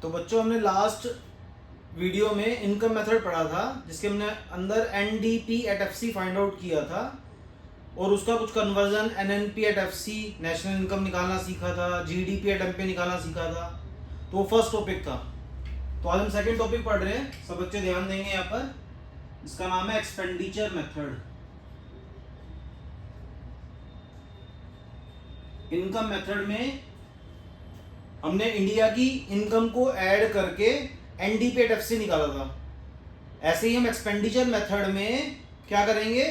तो बच्चों हमने लास्ट वीडियो में इनकम मेथड पढ़ा था, जिसके हमने अंदर NDP@FC फाइंड आउट किया था और उसका कुछ कन्वर्जन NNP@FC नेशनल इनकम निकालना सीखा था, GDP@MP निकालना सीखा था। तो वो फर्स्ट टॉपिक था। तो आज हम सेकंड टॉपिक पढ़ रहे हैं, सब बच्चे ध्यान देंगे यहाँ पर। इसका नाम है एक्सपेंडिचर मेथड। इनकम मेथड में हमने इंडिया की इनकम को ऐड करके NDP@FC निकाला था। ऐसे ही हम एक्सपेंडिचर मेथड में क्या करेंगे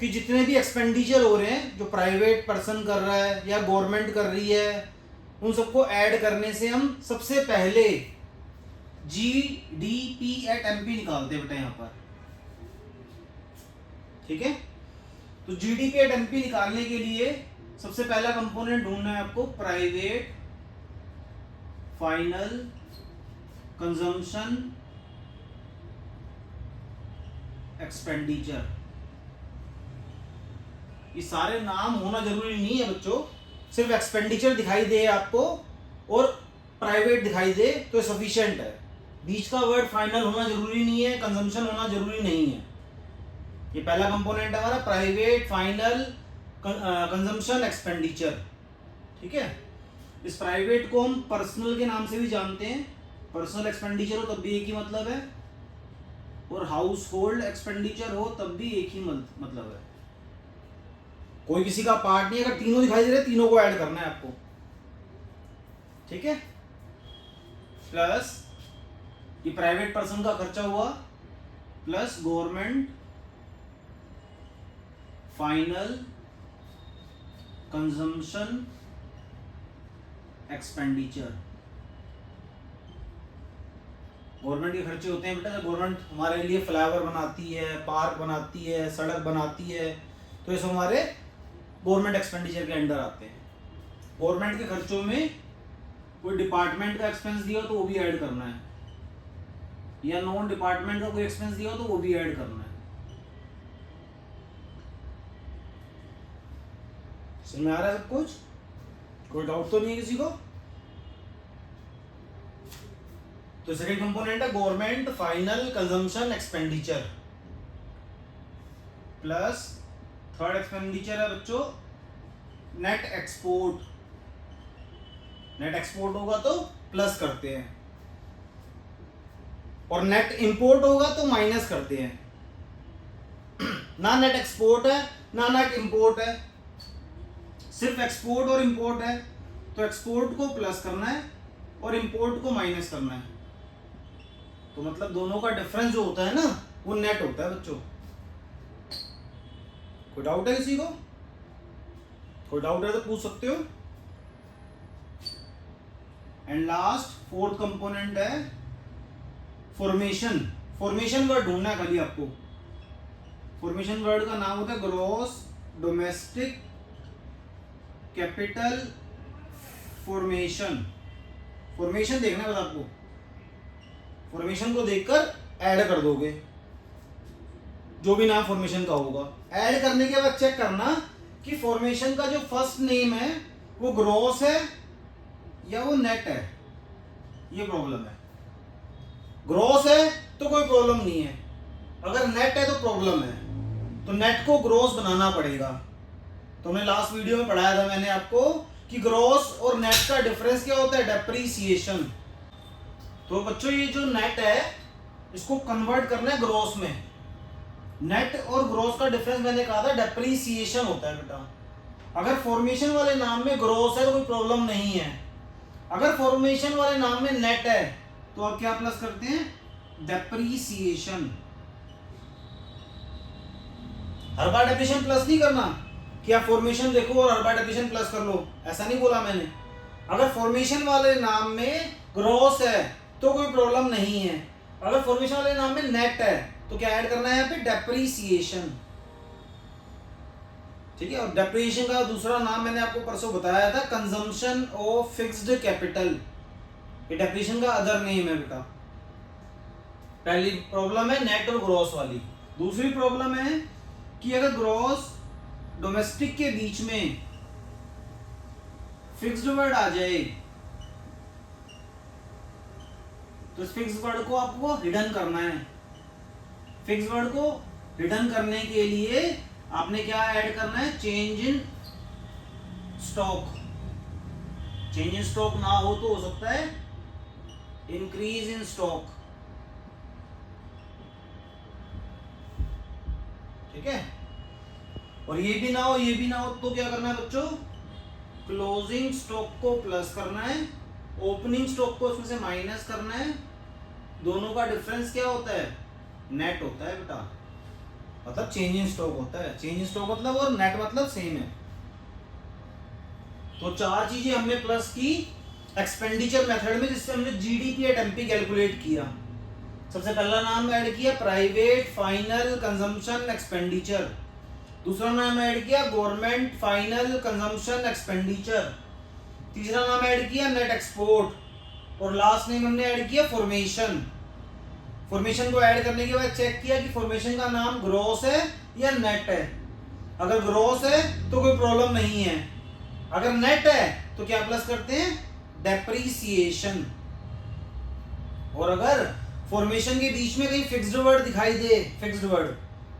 कि जितने भी एक्सपेंडिचर हो रहे हैं, जो प्राइवेट पर्सन कर रहा है या गवर्नमेंट कर रही है, उन सबको ऐड करने से हम सबसे पहले GDP@MP निकालते हैं बेटा यहाँ पर। ठीक है, तो GDP@MP निकालने के लिए सबसे पहला कंपोनेंट ढूंढना है आपको, प्राइवेट फाइनल कंजम्पशन एक्सपेंडिचर। ये सारे नाम होना जरूरी नहीं है बच्चों, सिर्फ एक्सपेंडिचर दिखाई दे आपको और प्राइवेट दिखाई दे तो सफिशिएंट है। बीच का वर्ड फाइनल होना जरूरी नहीं है, कंजम्पशन होना जरूरी नहीं है। ये पहला कंपोनेंट है हमारा, प्राइवेट फाइनल कंजम्पशन एक्सपेंडिचर। ठीक है, इस प्राइवेट को हम पर्सनल के नाम से भी जानते हैं। पर्सनल एक्सपेंडिचर हो तब भी एक ही मतलब है, और हाउस होल्ड एक्सपेंडिचर हो तब भी एक ही मतलब है। कोई किसी का पार्ट नहीं, अगर तीनों दिखाई दे रहे तीनों को ऐड करना है आपको। ठीक है, प्लस ये प्राइवेट पर्सन का खर्चा हुआ, plus government final consumption expenditure. Government के खर्चे होते हैं बेटा, जब गवर्नमेंट हमारे लिए फ्लाईओवर बनाती है, पार्क बनाती है, सड़क बनाती है, तो ये सब हमारे गवर्नमेंट एक्सपेंडिचर के अंडर आते हैं। गवर्नमेंट के खर्चों में कोई डिपार्टमेंट का एक्सपेंस दिया हो तो वो भी ऐड करना है, या नॉन डिपार्टमेंट का कोई एक्सपेंस दिया हो तो वो भी ऐड करना है। समझ में आ रहा है सब कुछ? कोई डाउट तो नहीं है किसी को? तो सेकंड कंपोनेंट है government final consumption expenditure, plus third expenditure है बच्चों नेट एक्सपोर्ट। नेट एक्सपोर्ट होगा तो प्लस करते हैं, और नेट इंपोर्ट होगा तो माइनस करते हैं। ना नेट एक्सपोर्ट है ना नेट इंपोर्ट है, सिर्फ एक्सपोर्ट और इंपोर्ट है, तो एक्सपोर्ट को प्लस करना है और इंपोर्ट को माइनस करना है। तो मतलब दोनों का डिफरेंस जो होता है ना, वो नेट होता है बच्चों। कोई डाउट है किसी को? कोई डाउट है तो पूछ सकते हो। एंड लास्ट फोर्थ कंपोनेंट है फॉर्मेशन। फॉर्मेशन वर्ड ढूंढना है खाली आपको। फॉर्मेशन वर्ड का नाम होता है gross domestic capital formation. Formation देखना है बस आपको, फॉर्मेशन को देखकर ऐड कर दोगे जो भी नाम फॉर्मेशन का होगा। ऐड करने के बाद चेक करना कि फॉर्मेशन का जो फर्स्ट नेम है वो ग्रॉस है या वो नेट है, ये प्रॉब्लम है। ग्रॉस है तो कोई प्रॉब्लम नहीं है, अगर नेट है तो प्रॉब्लम है। तो नेट को ग्रॉस बनाना पड़ेगा। तो हमने लास्ट वीडियो में पढ़ाया था मैंने आपको कि ग्रॉस और नेट का डिफरेंस क्या होता है, डेप्रीसिएशन। तो बच्चों ये जो नेट है इसको कन्वर्ट करना है ग्रॉस में। नेट और ग्रॉस का डिफरेंस मैंने कहा था डेप्रीसिएशन होता है बेटा। अगर फॉर्मेशन वाले नाम में ग्रॉस है तो कोई प्रॉब्लम नहीं है, अगर फॉर्मेशन वाले नाम में नेट है तो आप क्या प्लस करते हैं, डेप्रीसिएशन। हर बार डेप्रीसिएशन प्लस नहीं करना कि आप फॉर्मेशन देखो और हर बार डेप्रीसिएशन प्लस कर लो, ऐसा नहीं बोला मैंने। अगर फॉर्मेशन वाले नाम में ग्रॉस है तो कोई प्रॉब्लम नहीं है, अगर फॉर्मेशन वाले नाम में नेट है तो क्या ऐड करना है यहाँ पे, डेप्रीसिएशन। ठीक है, और डेप्रीसिएशन का दूसरा नाम मैंने आपको परसों बताया था, कंजम्पशन ऑफ फिक्स्ड कैपिटल। ये डेप्रीसिएशन का अदर नेम है बेटा। पहली प्रॉब्लम है नेट और ग्रॉस वाली। दूसरी प्रॉब्लम है कि अगर ग्रॉस डोमेस्टिक के बीच में फिक्स्ड वर्ड आ जाए तो इस फिक्स वर्ड को आपको हिडन करना है। फिक्स वर्ड को हिडन करने के लिए आपने क्या ऐड करना है, change in stock. Change in stock ना हो तो हो सकता है इंक्रीज इन स्टॉक। ठीक है, और ये भी ना हो, ये भी ना हो तो क्या करना है बच्चों, क्लोजिंग स्टॉक को प्लस करना है, ओपनिंग स्टॉक को उसमें से माइनस करना है। दोनों का डिफरेंस क्या होता है, नेट होता है बेटा, मतलब चेंज इन स्टॉक होता है। चेंज इन स्टॉक मतलब और नेट मतलब सेम है। तो चार चीजें हमने प्लस की एक्सपेंडिचर मेथड में, जिससे हमने जीडीपी एट एमपी कैलकुलेट किया। सबसे पहला नाम ऐड किया प्राइवेट फाइनल कंजम्पशन एक्सपेंडिचर, दूसरा नाम ऐड किया गवर्नमेंट फाइनल कंजम्पशन एक्सपेंडिचर, तीसरा नाम ऐड किया नेट एक्सपोर्ट, और लास्ट नेम हमने ऐड किया फॉर्मेशन। फॉर्मेशन को ऐड करने के बाद चेक किया कि फॉर्मेशन का नाम ग्रॉस है या नेट है। अगर ग्रॉस है तो कोई प्रॉब्लम नहीं है, अगर नेट है तो क्या प्लस करते हैं, डेप्रीसिएशन। और अगर फॉर्मेशन के बीच में कहीं फिक्स्ड वर्ड दिखाई दे, फिक्स्ड वर्ड,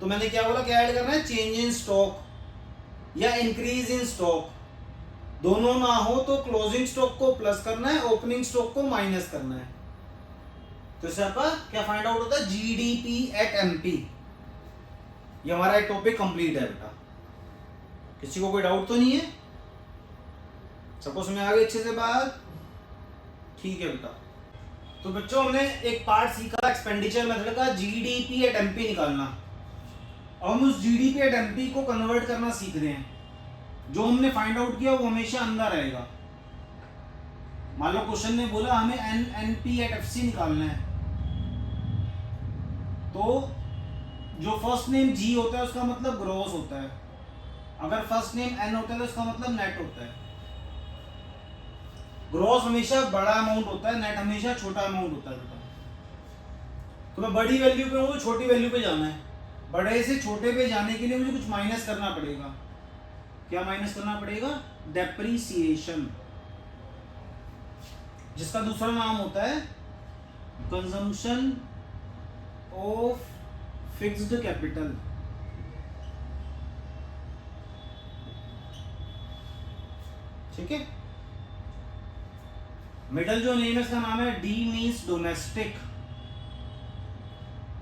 तो मैंने क्या बोला, क्या ऐड करना है, चेंज इन स्टॉक या इंक्रीज इन स्टॉक। दोनों ना हो तो क्लोजिंग स्टॉक को प्लस करना है, ओपनिंग स्टॉक को माइनस करना है। तो इससे आपका क्या फाइंड आउट होता है, जीडीपी एट एमपी। ये हमारा एक टॉपिक कंप्लीट है बेटा। किसी को कोई डाउट तो नहीं है, सबको समझ आ गई अच्छे से बात, ठीक है बेटा। तो बच्चों हमने एक पार्ट सीखा एक्सपेंडिचर मेथड का, जीडीपी एट एमपी निकालना। अब हम उस जीडीपी एट एमपी को कन्वर्ट करना सीख रहे हैं। जो हमने फाइंड आउट किया वो हमेशा अंदर रहेगा। मान लो क्वेश्चन ने बोला हमें एनएनपी एट एफसी निकालना है, तो जो फर्स्ट नेम जी होता है उसका मतलब ग्रॉस होता है, अगर फर्स्ट नेम एन होता है तो उसका मतलब नेट होता है। ग्रॉस हमेशा बड़ा अमाउंट होता है, नेट हमेशा छोटा अमाउंट होता है बेटा। तो मैं बड़ी वैल्यू पे हूँ तो छोटी वैल्यू पे जाना है, बड़े से छोटे पे जाने के लिए मुझे कुछ माइनस करना पड़ेगा। क्या माइनस करना पड़ेगा, डेप्रीसिएशन, जिसका दूसरा नाम होता है कंजम्पशन ऑफ फिक्स्ड कैपिटल। ठीक है, मिडल जो नेम है इसका नाम है, डी मीन्स डोमेस्टिक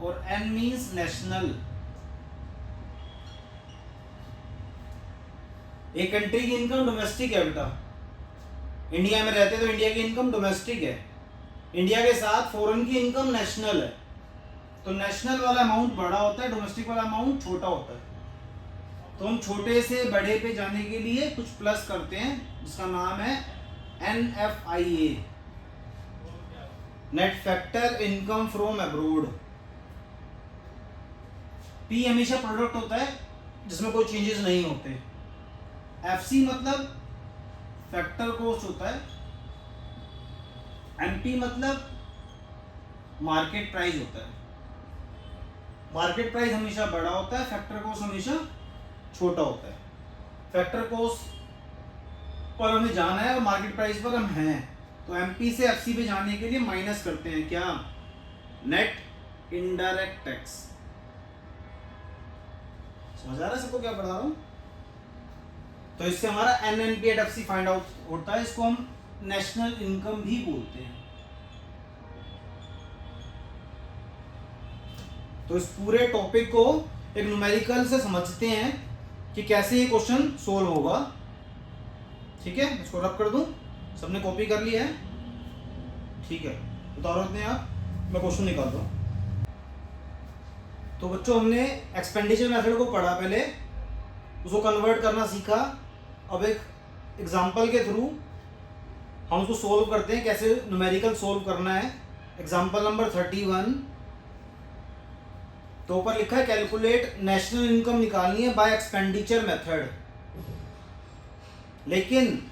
और एन मीन्स नेशनल। एक कंट्री की इनकम डोमेस्टिक है बेटा, इंडिया में रहते तो इंडिया की इनकम डोमेस्टिक है, इंडिया के साथ फॉरेन की इनकम नेशनल है। तो नेशनल वाला अमाउंट बड़ा होता है, डोमेस्टिक वाला अमाउंट छोटा होता है। तो हम छोटे से बड़े पे जाने के लिए कुछ प्लस करते हैं, जिसका नाम है NFIA, net factor income from abroad. P हमेशा प्रोडक्ट होता है जिसमें कोई चेंजेस नहीं होते। FC मतलब फैक्टर कॉस्ट होता है, MP मतलब मार्केट प्राइस होता है। मार्केट प्राइस हमेशा बड़ा होता है, फैक्टर कॉस्ट हमेशा छोटा होता है। फैक्टर कॉस्ट पर हमें जाना है और मार्केट प्राइस पर हम हैं, तो MP से FC पे जाने के लिए माइनस करते हैं क्या, नेट इनडायरेक्ट टैक्स। समझ आ रहा है सबको क्या पढ़ा रहा हूं। तो इससे हमारा NNP at FC find out होता है, इसको हम नेशनल इनकम भी बोलते हैं। तो इस पूरे टॉपिक को एक न्यूमेरिकल से समझते हैं कि कैसे ये क्वेश्चन सोल्व होगा। ठीक है, इसको रब कर दूं, सबने कॉपी कर लिया है, ठीक है, उतारो इतने आप, मैं क्वेश्चन निकाल दूं। तो बच्चों हमने एक्सपेंडिचर मेथड को पढ़ा, पहले उसको कन्वर्ट करना सीखा। अब एक एग्जांपल के थ्रू हम उसको सोल्व करते हैं, कैसे न्यूमेरिकल सोल्व करना है। एग्जांपल नंबर 31, तो ऊपर लिखा है कैलकुलेट नेशनल इनकम निकालनी है बाय एक्सपेंडिचर मेथड। लेकिन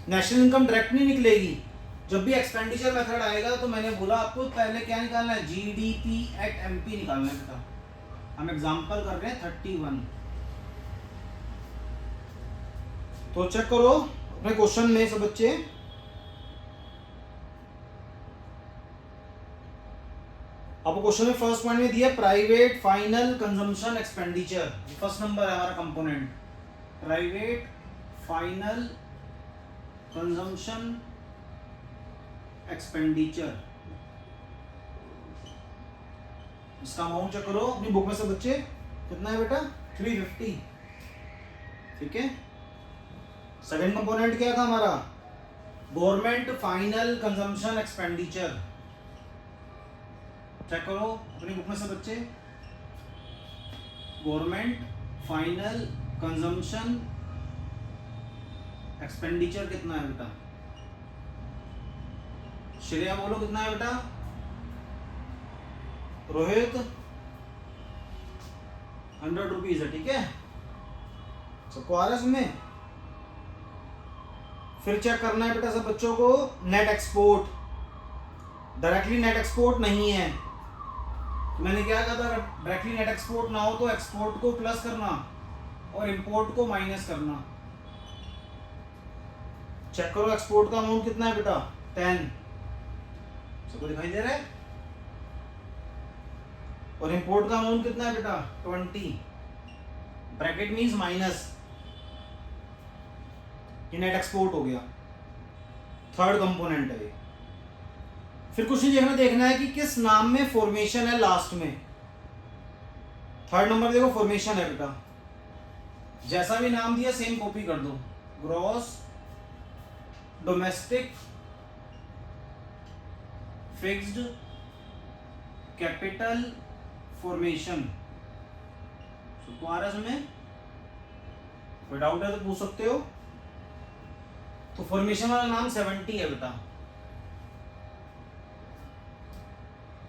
नेशनल इनकम डायरेक्ट नहीं निकलेगी, जब भी एक्सपेंडिचर मेथड आएगा तो मैंने बोला आपको पहले क्या निकालना है, जीडीपी एट एमपी निकालना है बेटा। हम एग्जांपल कर रहे हैं 31। तो चेक करो अपने क्वेश्चन में सब बच्चे, अब क्वेश्चन में फर्स्ट पॉइंट में दिया private final consumption expenditure, first number है हमारा component, private final consumption expenditure. इसका अमाउंट चेक करो अपनी बुक में से बच्चे, कितना है बेटा 350, ठीक है। सेकंड कंपोनेंट क्या था हमारा, government final consumption expenditure, check करो अपनी बुक में से बच्चे, गवर्नमेंट फाइनल कंजम्पशन एक्सपेंडिचर कितना है बेटा, श्रेया बोलो कितना है बेटा, रोहित 100 रुपीज है, ठीक है, सबको आ रहा है इसमें। फिर चेक करना है बेटा सब बच्चों को net export, directly net export नहीं है, मैंने क्या कहा था, डायरेक्टली नेट एक्सपोर्ट ना हो तो एक्सपोर्ट को प्लस करना और इंपोर्ट को माइनस करना। चेक करो एक्सपोर्ट का अमाउंट कितना है बेटा 10, सबको दिखाई दे रहा है, और इंपोर्ट का अमाउंट कितना है बेटा 20, ब्रैकेट मींस माइनस, ये नेट एक्सपोर्ट हो गया, थर्ड कंपोनेंट है ये। फिर कुछ नहीं देखना है कि किस नाम में फॉर्मेशन है लास्ट में, थर्ड नंबर देखो फॉर्मेशन है बेटा, जैसा भी नाम दिया सेम कॉपी कर दो, gross domestic fixed capital formation, सबको आ रहा है समझ, कोई डाउट है तो पूछ सकते हो। तो फॉर्मेशन वाला नाम 70 है बेटा।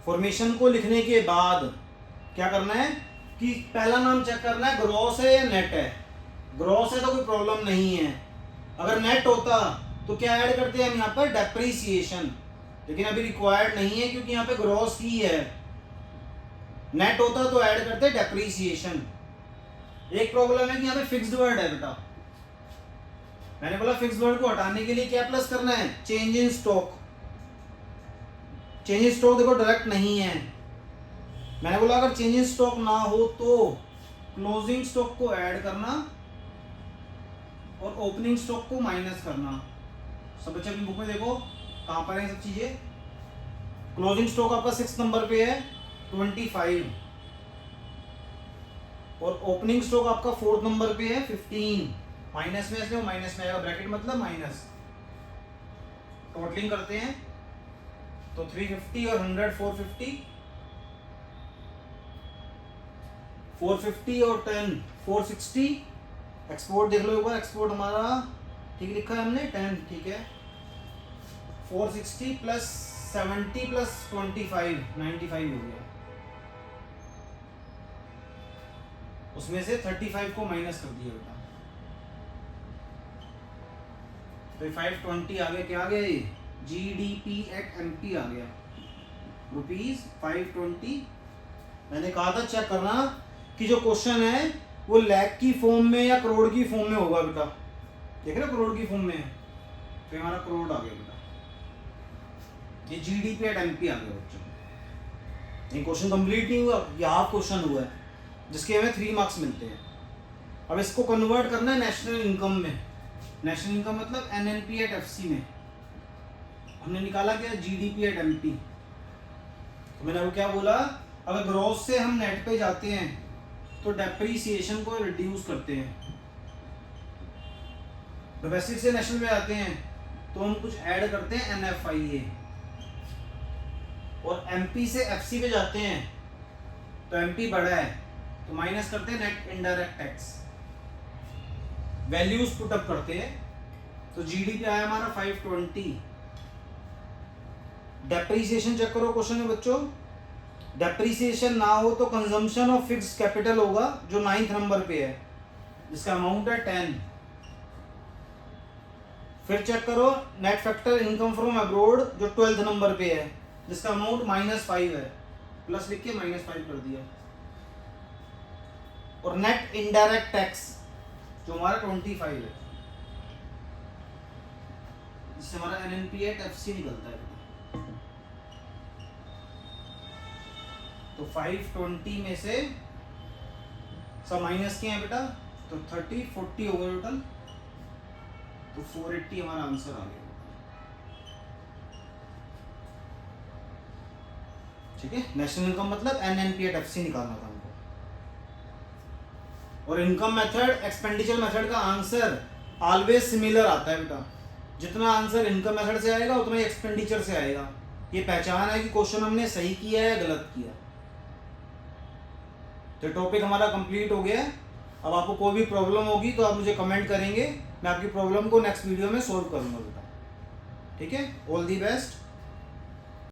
फॉर्मेशन को लिखने के बाद क्या करना है कि पहला नाम चेक करना है ग्रॉस है या नेट है, ग्रॉस है तो कोई प्रॉब्लम नहीं है, अगर नेट होता तो क्या ऐड करते हैं हम यहाँ पर डेप्रीसिएशन, लेकिन अभी रिक्वायर्ड नहीं है क्योंकि यहाँ पे ग्रॉस की है, नेट होता तो ऐड करते डेप्रीसिएशन। एक प्रॉब्लम है कि यहाँ पे फिक्स्ड वर्ड है बेटा, मैंने बोला फिक्स्ड वर्ड को हटाने के लिए क्या प्लस करना है, change in stock, change in stock देखो डायरेक्ट नहीं है, मैंने बोला अगर चेंज इन स्टॉक ना हो तो क्लोजिंग स्टॉक को ऐड करना और ओपनिंग स्टॉक को माइनस करना। सब बच्चे अपनी बुक में देखो कहां पर है सब चीजें, क्लोजिंग स्टॉक आपका 6 नंबर पे है 25, और ओपनिंग स्टॉक आपका 4th नंबर पे है 15, माइनस में ऐसे माइनस में आएगा, ब्रैकेट मतलब माइनस, टोटलिंग करते हैं तो 350 और 100 450, 450 और 10 460, एक्सपोर्ट देख लो एक बार, एक्सपोर्ट हमारा ठीक लिखा है हमने 10, ठीक है, 460 प्लस 70 प्लस 25 95 हो गया, उसमें से 35 को माइनस कर दिया बेटा, तो 520 आ गया, क्या आ गया ये GDP एट MP आ गया ₹520। मैंने कहा था चेक करना कि जो क्वेश्चन है वो लाख की फॉर्म में या करोड़ की फॉर्म में होगा बेटा, देख रहे हो करोड़ की फॉर्म में है तो हमारा करोड़ आ गया बेटा, ये GDP एट MP आ गया बच्चों। ये क्वेश्चन कंप्लीट नहीं हुआ, ये हाफ क्वेश्चन हुआ है जिसके हमें 3 मार्क्स मिलते हैं। अब इसको कन्वर्ट करना है नेशनल इनकम में, नेशनल इनकम मतलब NNP एट FC में, हमने निकाला क्या GDP एट MP, तो मैंने अब क्या बोला, अगर ग्रॉस से हम नेट पे जाते हैं तो डेप्रीसिएशन को रिड्यूस करते हैं, डोमेस्टिक से नेशनल पे आते हैं तो हम कुछ ऐड करते हैं NFIA, और MP से FC पे जाते हैं तो MP बड़ा है तो माइनस करते हैं net indirect tax, values put up करते हैं, तो GDP आया हमारा 520। डेप्रीसिएशन चेक करो क्वेश्चन में बच्चों, डेप्रीसिएशन ना हो तो कंजम्पशन ऑफ फिक्स्ड कैपिटल होगा जो 9th नंबर पे है जिसका अमाउंट है 10। फिर चेक करो net factor income from abroad जो 12th नंबर पे है जिसका अमाउंट -5 है, प्लस लिख के -5 कर दिया, और नेट इनडायरेक्ट टैक्स जो हमारा 25 है जिससे हमारा NNP एट FC निकलता है। तो 520 में से सब माइनस किए हैं बेटा, तो 30 40 हो गए टोटल, तो 480 हमारा आंसर आ गया। ठीक है, नेशनल इनकम मतलब NNPAT-FC निकालना था हमको। और इनकम मेथड एक्सपेंडिचर मेथड का आंसर ऑलवेज सिमिलर आता है बेटा, जितना आंसर इनकम मेथड से आएगा उतना ही एक्सपेंडिचर से आएगा। ये पहचान है कि क्वेश्चन हमने सही किया है या गलत किया। तो टॉपिक हमारा कंप्लीट हो गया है। अब आपको कोई भी प्रॉब्लम होगी तो आप मुझे कमेंट करेंगे, मैं आपकी प्रॉब्लम को नेक्स्ट वीडियो में सोल्व करूंगा बेटा। ठीक है, ऑल दी बेस्ट।